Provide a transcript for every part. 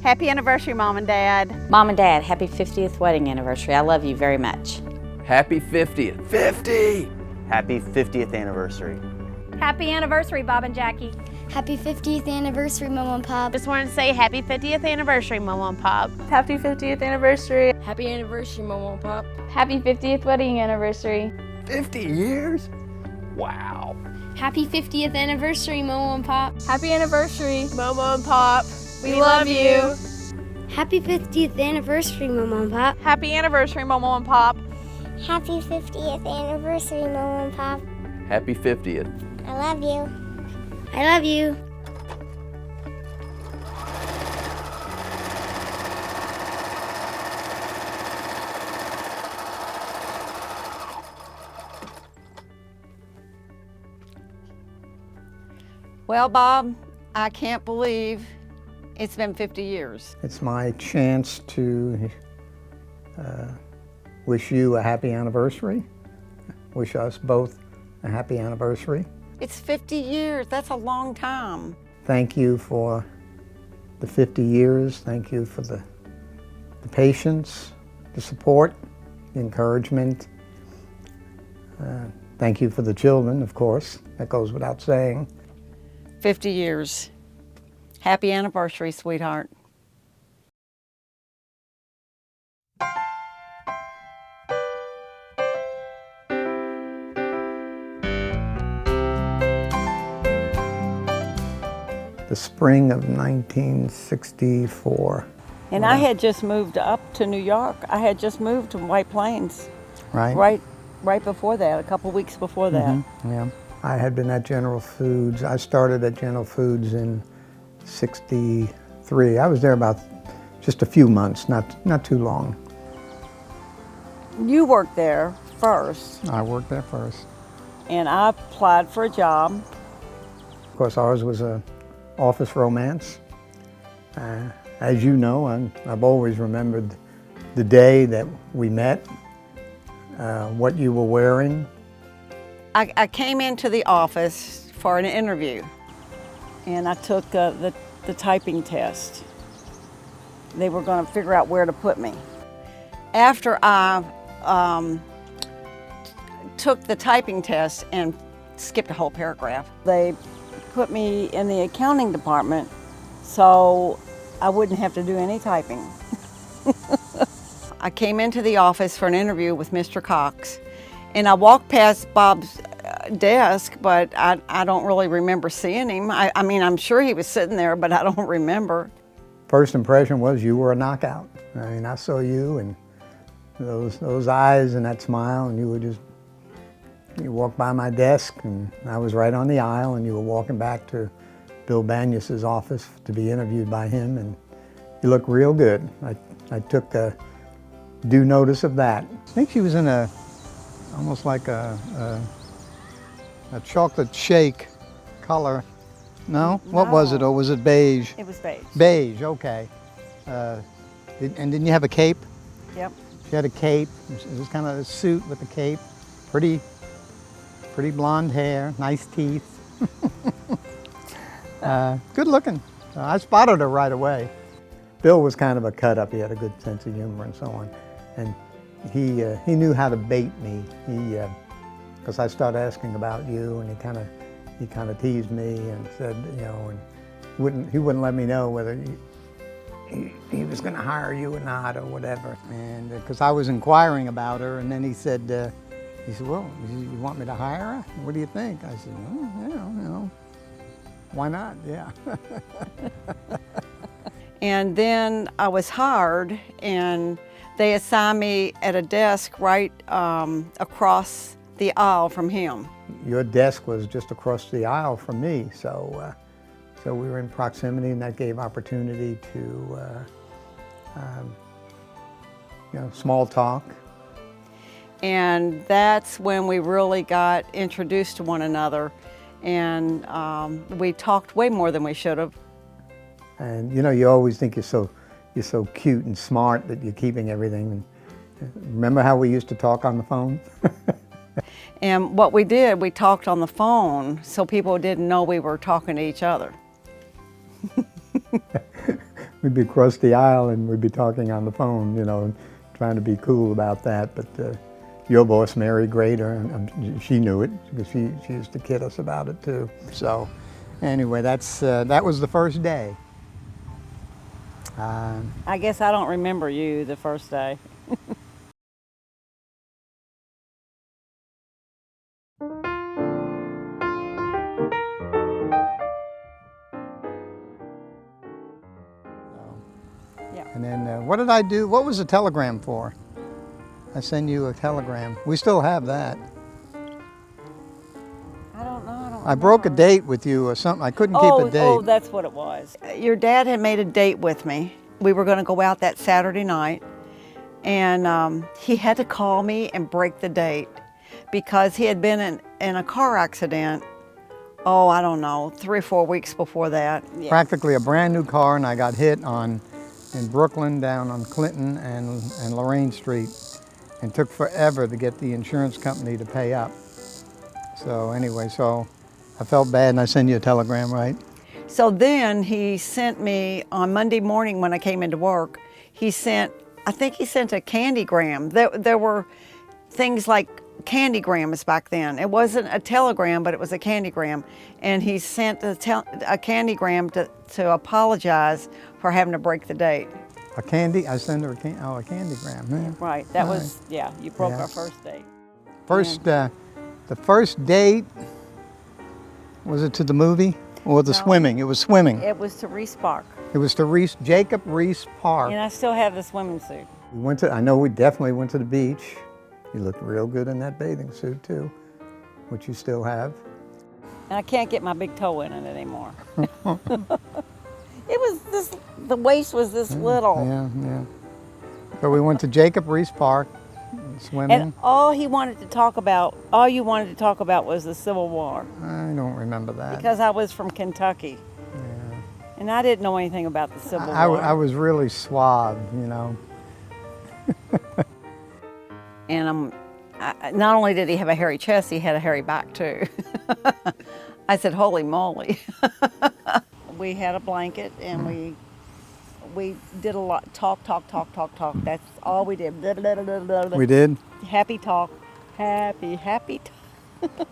Happy anniversary, Mom and Dad. Mom and Dad, happy 50th wedding anniversary. I love you very much. Happy 50th. 50! Happy 50th anniversary. Happy anniversary, Bob and Jackie. Happy 50th anniversary, Mom and Pop. Just wanted to say happy 50th anniversary, Mom and Pop. Happy 50th anniversary. Happy anniversary, Mom and Pop. Happy 50th wedding anniversary. 50 years? Wow. Happy 50th anniversary, Mom and Pop. Happy anniversary, Mama and Pop. We love you. Happy 50th anniversary, Mom and Pop. Happy anniversary, Mama and Pop. Happy 50th anniversary, Mom and Pop. Happy 50th. I love you. I love you. Well, Bob, I can't believe it's been 50 years. It's my chance to wish you a happy anniversary, wish us both a happy anniversary. It's 50 years, that's a long time. Thank you for the 50 years. Thank you for the patience, the support, the encouragement. Thank you for the children, of course. That goes without saying. 50 years. Happy anniversary, sweetheart. The spring of 1964. And I had just moved up to New York. I had just moved to White Plains. Right? Right before that, a couple weeks before that. Yeah. I had been at General Foods. I started at General Foods in '63. I was there about just a few months, not too long. You worked there first. I worked there first. And I applied for a job. Of course, ours was a office romance. As you know, I've always remembered the day that we met, what you were wearing. I came into the office for an interview, and I took the typing test. They were going to figure out where to put me. After I took the typing test and skipped a whole paragraph, they put me in the accounting department so I wouldn't have to do any typing. I came into the office for an interview with Mr. Cox, and I walked past Bob's desk, but I don't really remember seeing him. I mean, I'm sure he was sitting there, but I don't remember. First impression was you were a knockout. I mean, I saw you and those eyes and that smile, and you walked by my desk, and I was right on the aisle, and you were walking back to Bill Banyas's office to be interviewed by him, and you looked real good. I took due notice of that. I think she was in almost like a chocolate shake color. No? What was it, or was it beige? It was beige. Beige, okay. And didn't you have a cape? Yep. She had a cape. It was kind of a suit with a cape. Pretty blonde hair, nice teeth. Good looking. I spotted her right away. Bill was kind of a cut-up. He had a good sense of humor and so on. And he knew how to bait me. Because I started asking about you, and he kind of teased me and said, you know, and he wouldn't let me know whether he was going to hire you or not or whatever. And because I was inquiring about her, and then he said, well, you want me to hire her? What do you think? I said, well, yeah, you know, why not? Yeah. And then I was hired, and they assigned me at a desk right across the aisle from him. Your desk was just across the aisle from me, so we were in proximity, and that gave opportunity to, you know, small talk. And that's when we really got introduced to one another, and we talked way more than we should have. And you know, you always think you're so cute and smart that you're keeping everything. Remember how we used to talk on the phone? And what we did, we talked on the phone so people didn't know we were talking to each other. we'd be across the aisle and we'd be talking on the phone, you know, trying to be cool about that. But your boss, Mary Grader, she knew it because she used to kid us about it too. So anyway, that was the first day. I guess I don't remember you the first day. And then what did I do? What was the telegram for? I sent you a telegram. We still have that. I don't know. I broke a date with you or something. I couldn't keep a date. Oh, that's what it was. Your dad had made a date with me. We were going to go out that Saturday night, and he had to call me and break the date because he had been in a car accident, oh, I don't know, 3 or 4 weeks before that. Yeah. Practically a brand new car, and I got hit in Brooklyn down on Clinton and Lorraine Street, and took forever to get the insurance company to pay up. So anyway, so I felt bad and I sent you a telegram, right? So then he sent me on Monday morning when I came into work, I think he sent a candygram. There were things like candygrams back then. It wasn't a telegram, but it was a candygram. And he sent a candygram to apologize for having to break the date. A candy? I sent her a candygram. Yeah. Right, that was, yeah, you broke our first date. The first date, was it to the movie or the swimming? It was swimming. It was to Reese Park. It was to Jacob Reese Park. And I still have the swimming suit. I know we definitely went to the beach. You looked real good in that bathing suit too, which you still have. And I can't get my big toe in it anymore. It was this, the waist was this little. Yeah. So we went to Jacob Reese Park, swimming. And all you wanted to talk about was the Civil War. I don't remember that. Because I was from Kentucky. Yeah. And I didn't know anything about the Civil War. I was really suave, you know. And not only did he have a hairy chest, he had a hairy back too. I said, holy moly. We had a blanket and we did a lot, talk. That's all we did. Blah, blah, blah, blah, blah. We did? Happy talk, happy talk.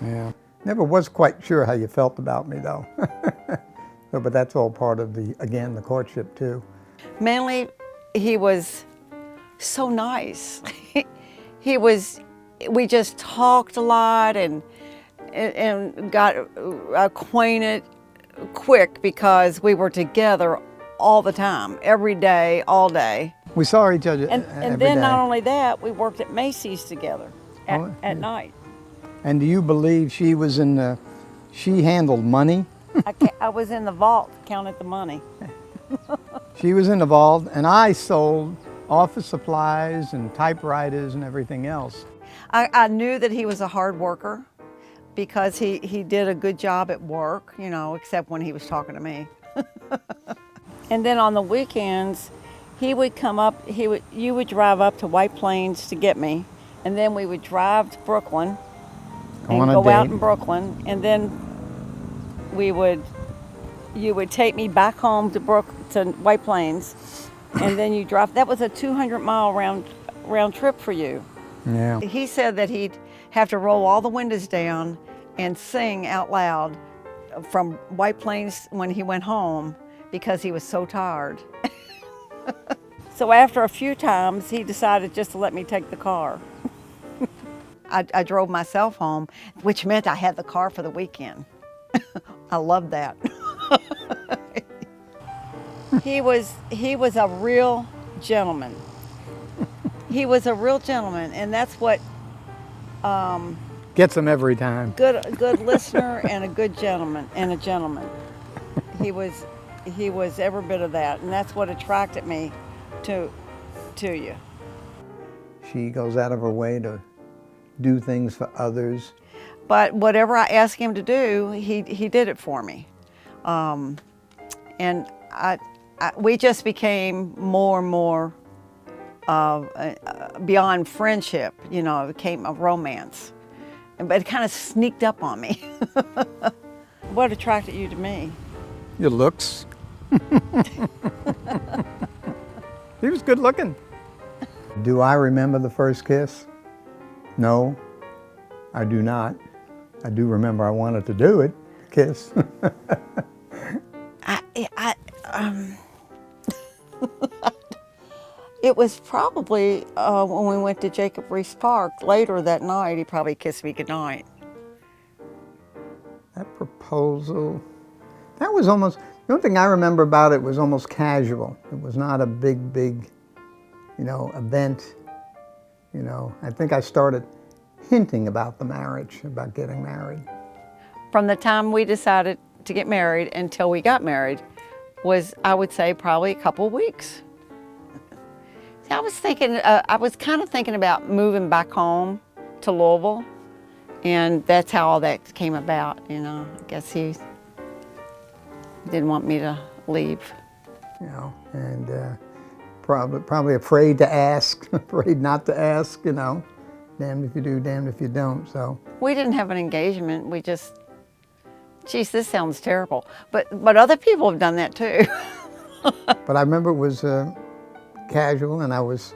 Yeah. Never was quite sure how you felt about me though. But that's all part of the courtship too. Mainly, he was so nice. We just talked a lot and got acquainted quick because we were together all the time, every day, all day. We saw each other and every then day. not only that, we worked at Macy's together at night. And do you believe she handled money? I was in the vault, counted the money. She was in the vault and I sold office supplies and typewriters and everything else. I knew that he was a hard worker because he did a good job at work, you know, except when he was talking to me. And then on the weekends, he would come up, you would drive up to White Plains to get me, and then we would drive to Brooklyn and go out in Brooklyn, and then you would take me back home to White Plains, and then you drive. That was a 200-mile round trip for you. Yeah. He said that he'd have to roll all the windows down and sing out loud from White Plains when he went home because he was so tired. So after a few times, he decided just to let me take the car. I drove myself home, which meant I had the car for the weekend. I loved that. He was a real gentleman. He was a real gentleman, and that's what gets him every time. Good listener and a good gentleman and a gentleman. He was every bit of that, and that's what attracted me to you. She goes out of her way to do things for others. But whatever I asked him to do, he did it for me. And we just became more and more beyond friendship, you know, it became a romance. But it kind of sneaked up on me. What attracted you to me? Your looks, He was good looking. Do I remember the first kiss? No, I do not. I do remember I wanted to do it, kiss. It was probably when we went to Jacob Riis Park later that night. He probably kissed me goodnight. That proposal, that was almost, the only thing I remember about it was almost casual. It was not a big, event. I think I started hinting about the marriage, about getting married. From the time we decided to get married until we got married was, I would say, probably a couple of weeks. I was thinking, I was kind of thinking about moving back home to Louisville, and that's how all that came about, I guess he didn't want me to leave. And probably afraid to ask, afraid not to ask, damned if you do, damned if you don't, so. We didn't have an engagement, we just, geez, this sounds terrible, but other people have done that too. But I remember it was casual, and I was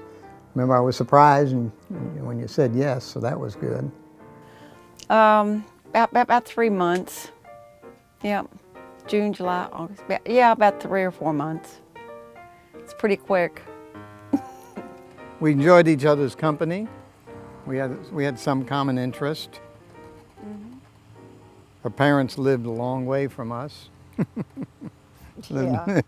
surprised and when you said yes, so that was good. About 3 months. Yep. June, July, August. Yeah, about 3 or 4 months. It's pretty quick. We enjoyed each other's company. We had some common interest. Our parents lived a long way from us. Yeah.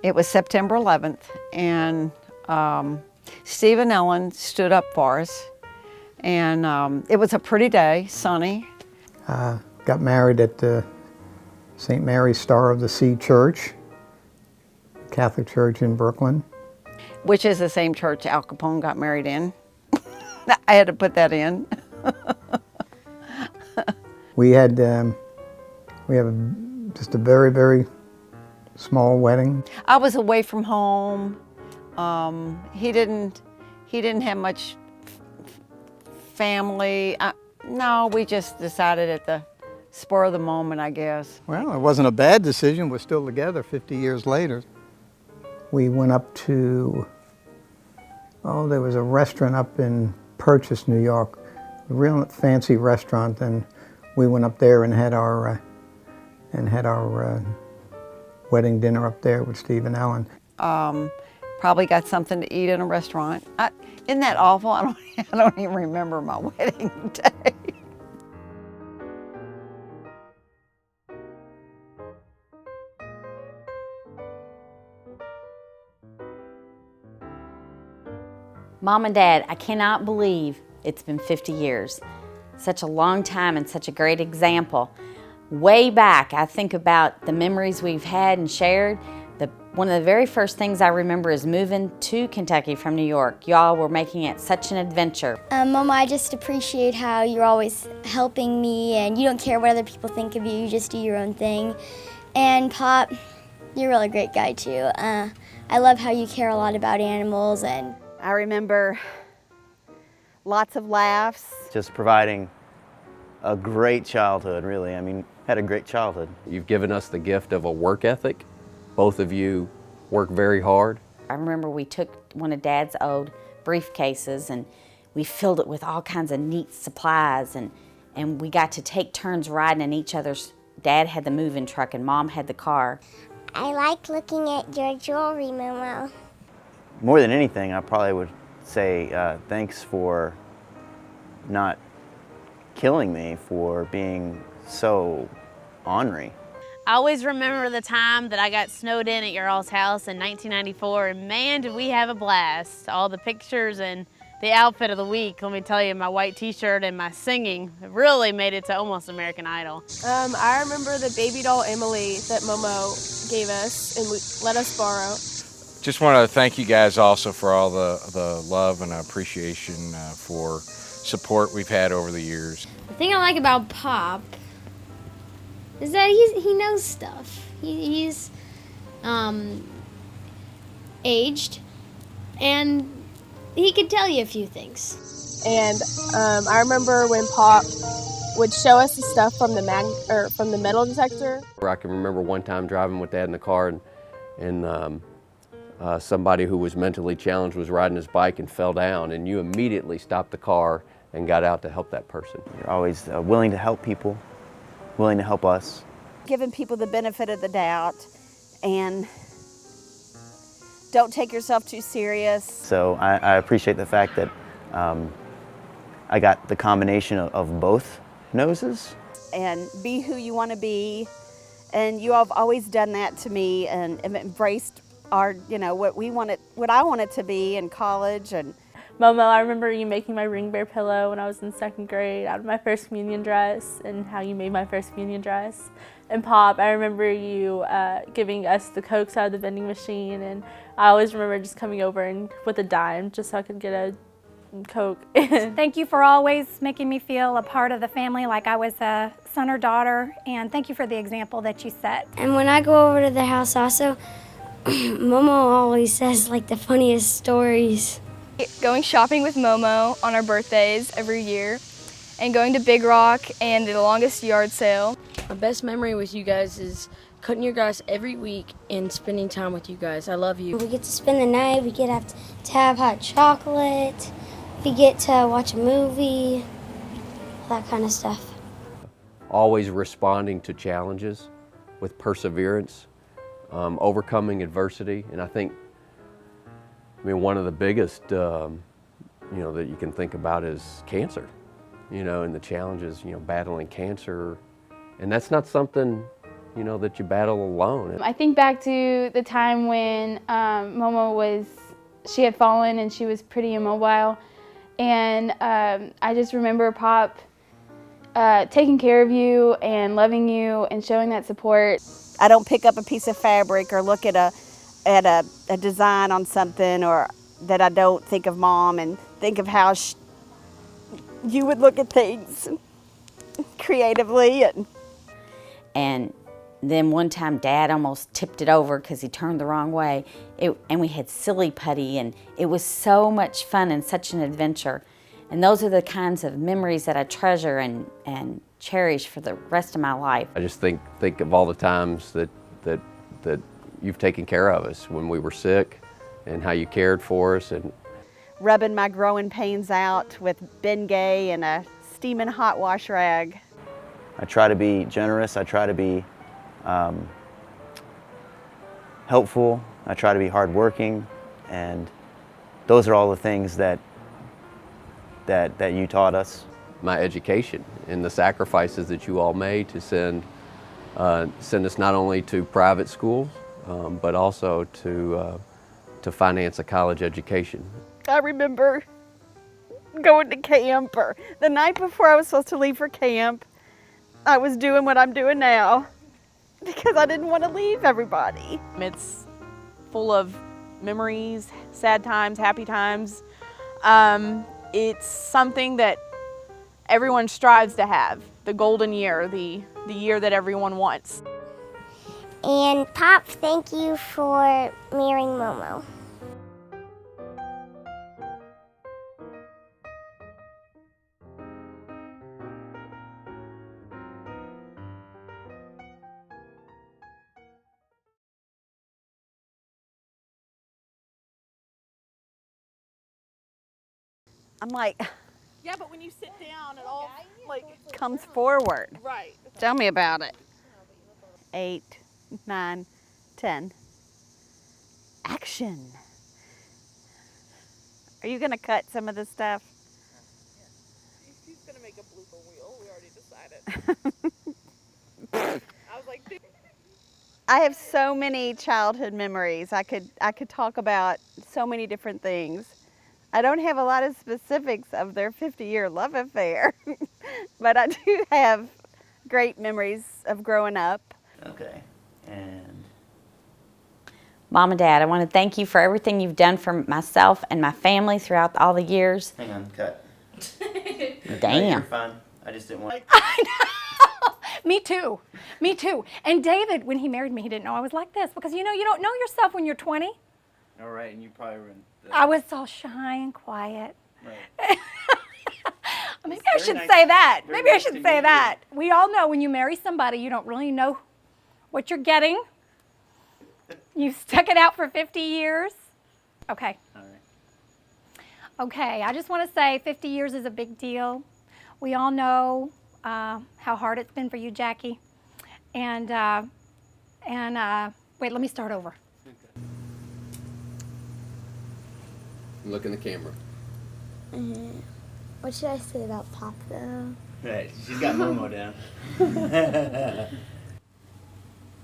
It was September 11th, and Steve and Ellen stood up for us, and it was a pretty day, sunny. Got married at St. Mary's Star of the Sea Church, Catholic church in Brooklyn. Which is the same church Al Capone got married in. I had to put that in. We had just a very, very small wedding. I was away from home. He didn't have much family. No, we just decided at the spur of the moment, I guess. Well, it wasn't a bad decision. We're still together 50 years later. We went up to, there was a restaurant up in Purchase, New York, a real fancy restaurant, and we went up there and had our wedding dinner up there with Steve and Ellen. Probably got something to eat in a restaurant. Isn't that awful? I don't even remember my wedding day. Mom and Dad, I cannot believe it's been 50 years. Such a long time and such a great example. Way back, I think about the memories we've had and shared. One of the very first things I remember is moving to Kentucky from New York. Y'all were making it such an adventure. Mama, I just appreciate how you're always helping me and you don't care what other people think of you, you just do your own thing. And Pop, you're a really great guy too. I love how you care a lot about animals. And I remember lots of laughs. Just providing a great childhood, really. I mean, had a great childhood. You've given us the gift of a work ethic. Both of you work very hard. I remember we took one of Dad's old briefcases and we filled it with all kinds of neat supplies, and we got to take turns riding in each other's. Dad had the moving truck and Mom had the car. I like looking at your jewelry, Momo. More than anything, I probably would say thanks for not killing me, for being so ornery. I always remember the time that I got snowed in at your all's house in 1994, and man, did we have a blast. All the pictures and the outfit of the week, let me tell you, my white t-shirt and my singing really made it to almost American Idol. I remember the baby doll Emily that Momo gave us and let us borrow. Just want to thank you guys also for all the love and appreciation for support we've had over the years. The thing I like about Pop is that he knows stuff. He's aged, and he could tell you a few things. And I remember when Pop would show us the stuff from the metal detector. I can remember one time driving with Dad in the car, and somebody who was mentally challenged was riding his bike and fell down, and you immediately stopped the car and got out to help that person. You're always willing to help people, willing to help us. Giving people the benefit of the doubt, and don't take yourself too serious. So I appreciate the fact that I got the combination of both noses. And be who you want to be, and you have always done that to me, and embraced our, what I wanted to be in college. And Momo, I remember you making my ring bear pillow when I was in 2nd grade out of my first communion dress, and how you made my first communion dress. And Pop, I remember you giving us the Cokes out of the vending machine, and I always remember just coming over and with a dime just so I could get a Coke. Thank you for always making me feel a part of the family, like I was a son or daughter, and thank you for the example that you set. And when I go over to the house also, Momo always says like the funniest stories. Going shopping with Momo on our birthdays every year, and going to Big Rock and the longest yard sale. My best memory with you guys is cutting your grass every week and spending time with you guys. I love you. We get to spend the night, we get to have hot chocolate, we get to watch a movie, that kind of stuff. Always responding to challenges with perseverance, overcoming adversity, and I think, one of the biggest, that you can think about is cancer, and the challenges, battling cancer, and that's not something, that you battle alone. I think back to the time when Momo she had fallen and she was pretty immobile, and I just remember Pop taking care of you and loving you and showing that support. I don't pick up a piece of fabric or look at a design on something, or that I don't think of Mom and think of how you would look at things creatively. And then one time Dad almost tipped it over because he turned the wrong way. And we had silly putty, and it was so much fun and such an adventure. And those are the kinds of memories that I treasure and cherish for the rest of my life. I just think of all the times that you've taken care of us when we were sick, and how you cared for us. And rubbing my growing pains out with Bengay and a steaming hot wash rag. I try to be generous, I try to be helpful, I try to be hardworking, and those are all the things that you taught us. My education and the sacrifices that you all made to send us not only to private schools, but also to finance a college education. I remember going to camp, or the night before I was supposed to leave for camp, I was doing what I'm doing now because I didn't want to leave everybody. It's full of memories, sad times, happy times. It's something that everyone strives to have, the golden year, the year that everyone wants. And Pop, thank you for marrying Momo. I'm like, yeah, but when you sit down, it all comes forward. Right. Tell me about it. 8, 9, 10. Action. Are you going to cut some of this stuff? She's going to make a blooper reel. We already decided. I was like, I have so many childhood memories. I could talk about so many different things. I don't have a lot of specifics of their 50-year love affair, but I do have great memories of growing up. Okay, and Mom and Dad, I want to thank you for everything you've done for myself and my family throughout all the years. hang on, cut. Damn. You're fine. I just didn't want. I know. Me too. Me too. And David, when he married me, he didn't know I was like this because you don't know yourself when you're 20. All right, and you probably were in I was so shy and quiet. Right. Maybe I should say that. Maybe I should say that. We all know when you marry somebody, you don't really know what you're getting. You've stuck it out for 50 years. Okay. All right. Okay, I just want to say 50 years is a big deal. We all know how hard it's been for you, Jackie. And wait, let me start over. Look in the camera. What should I say about Pop, though? Right, she's got Momo down.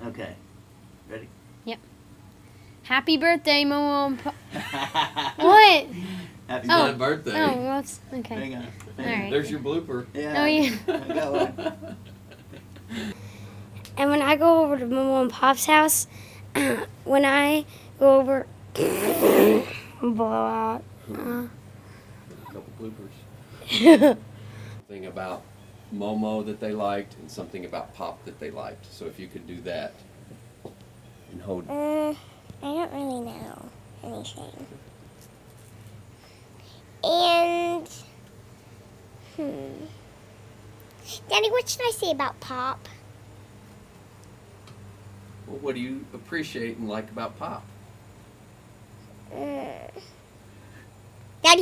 Okay, ready? Yep. Happy birthday, Momo and Pop. What? Happy birthday. Oh, whoops. Okay. Hang on. All right. There's your blooper. Yeah. Oh, yeah. I got one. And when I go over to Momo and Pop's house, when I go over, blowout. A couple bloopers. Something about Momo that they liked and something about Pop that they liked. So if you could do that and hold. I don't really know anything. And, Daddy, what should I say about Pop? Well, what do you appreciate and like about Pop? Daddy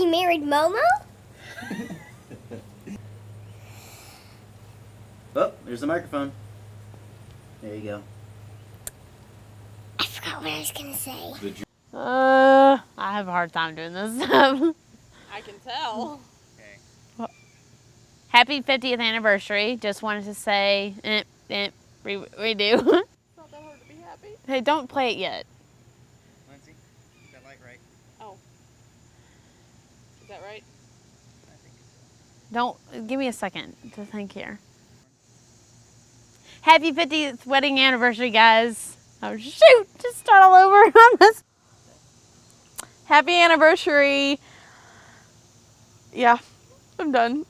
married Momo? Oh, there's the microphone. There you go. I forgot what I was going to say. I have a hard time doing this stuff. I can tell. Happy 50th anniversary. Just wanted to say, redo. It's not that hard to be happy. Hey, don't play it yet. Lindsay, is that light right? Oh. Is that right? Don't, give me a second to think here. Happy 50th wedding anniversary, guys. Oh, shoot, just start all over on this. Happy anniversary. Yeah, I'm done.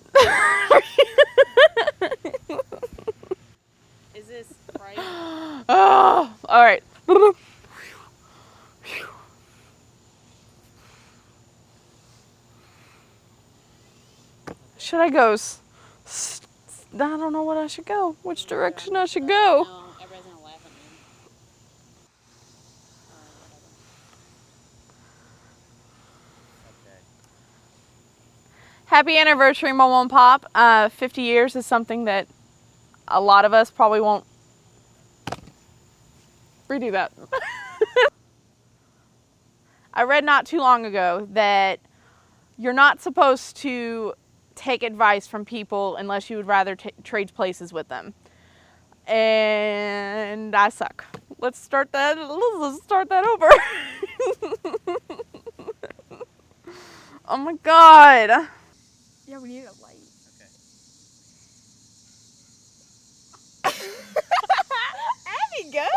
Is this right? Oh, all right. Should I go? I don't know what I should go. Which direction I should go? Everybody's gonna laugh at me. Happy anniversary, Momo and Pop. 50 years is something that a lot of us probably won't redo that. I read not too long ago that you're not supposed to take advice from people unless you would rather trade places with them. And I suck. Let's start that over. Oh my God. Yeah, we need a light. Abby, go!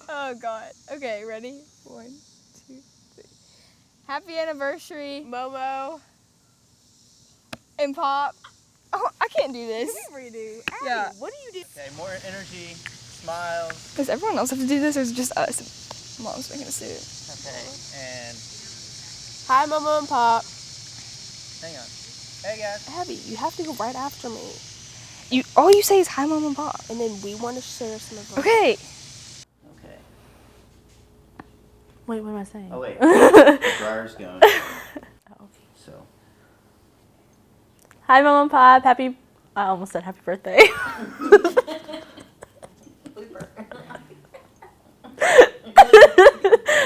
Oh God. Okay, ready? 1, 2, 3. Happy anniversary, Momo and Pop. Oh, I can't do this. You can redo. Abby, Yeah. what do you do? Okay, more energy, smiles. Does everyone else have to do this, or is it just us? Mom's making us do it. Okay, and Hi, Momo and Pop. hang on. Hey guys. Abby, you have to go right after me. All you say is hi, Mom and Pop. And then we want to share some of our... Okay. Okay. Wait, what am I saying? Oh wait, the dryer's going. So. Hi, Mom and Pop. I almost said happy birthday.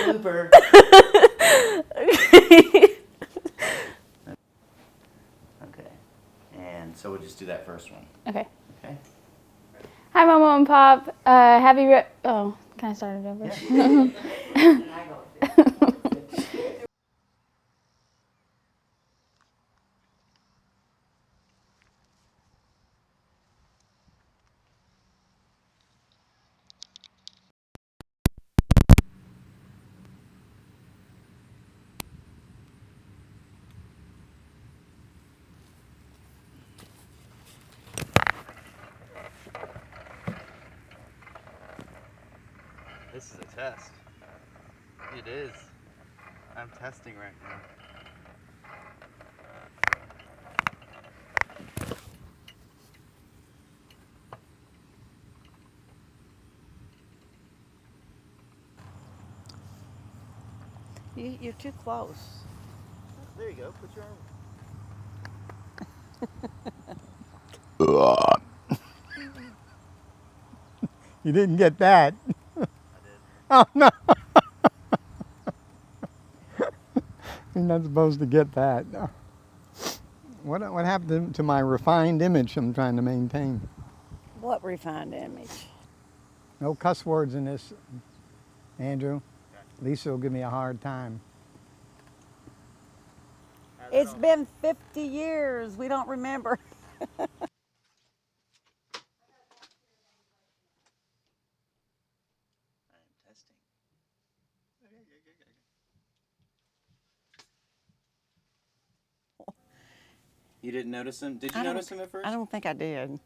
Blooper. Okay. And so we'll just do that first one. Okay. Okay. Hi, Mama and Pop. Oh, can I start it over? This is a test. It is. I'm testing right now. You're too close. There you go. Put your arm. You didn't get that. I did. Oh no. You're not supposed to get that. What happened to my refined image I'm trying to maintain? What refined image? No cuss words in this, Andrew. Lisa will give me a hard time. It's been 50 years. We don't remember. You didn't notice him? Did you notice him at first? I don't think I did.